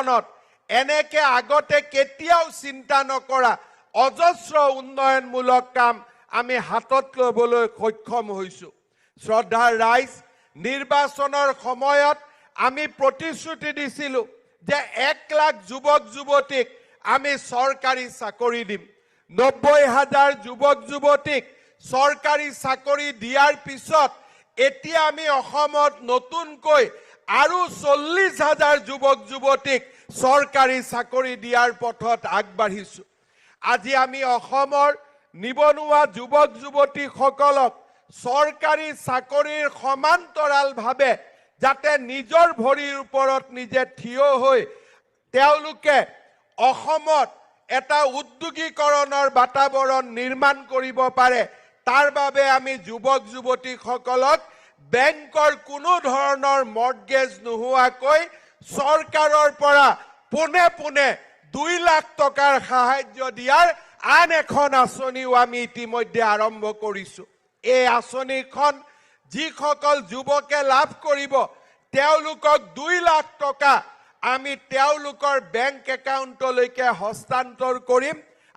জীৱনত এনেকে আগতে কেতিয়াও চিন্তা নকৰা অজস্ৰ উন্নয়নমূলক কাম আমি হাতত ল'বলৈ সক্ষম হৈছো। শ্ৰদ্ধাৰ ৰাইজ, নিৰ্বাচনৰ সময়ত আমি প্ৰতিশ্ৰুতি দিছিলোঁ যে 1 লাখ যুৱক যুৱতীক আমি চৰকাৰী চাকৰি দিম। 90,000 যুৱক যুৱতীক চৰকাৰী চাকৰি দিয়াৰ পিছত এতিয়া আমি অসমত নতুনকৈ আৰু 40,000 যুৱক যুৱতীক চৰকাৰী চাকৰি দিয়াৰ পথত আগবাঢ়িছো। আজি আমি অসমৰ নিবনুৱা যুৱক যুৱতীসকলক চৰকাৰী চাকৰিৰ সমান্তৰালভাৱে যাতে নিজৰ ভৰিৰ ওপৰত নিজে থিয় হৈ তেওঁলোকে অসমত এটা উদ্যোগীকৰণৰ বাতাবৰণ নিৰ্মাণ কৰিব পাৰে, তাৰ বাবে আমি যুৱক যুৱতীসকলক বেংকৰ কোনো ধৰণৰ মৰ্টগেজ নোহোৱাকৈ চৰকাৰৰ পৰা পোনে পোনে 2 লাখ টকাৰ সাহায্য দিয়াৰ আন এখন আঁচনিও আমি ইতিমধ্যে আৰম্ভ কৰিছো। এই আঁচনিখন যিসকল যুৱকে লাভ কৰিব তেওঁলোকক 2 লাখ টকা আমি তেওঁলোকৰ বেংক একাউণ্টলৈকে হস্তান্তৰ কৰিম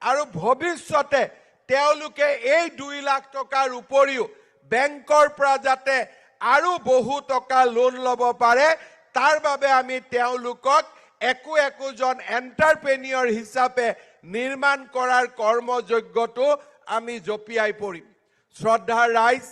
আৰু ভৱিষ্যতে তেওঁলোকে এই 2 লাখ টকাৰ উপৰিও বেংকৰ পৰা যাতে আৰু বহু টকা লোন ল'ব পাৰে তাৰ বাবে আমি তেওঁলোকক একোজন এণ্টাৰপ্ৰেনিয়ৰ হিচাপে নিৰ্মাণ কৰাৰ কৰ্মযজ্ঞটো আমি জপিয়াই পৰিম। শ্ৰদ্ধাৰ ৰাইজ,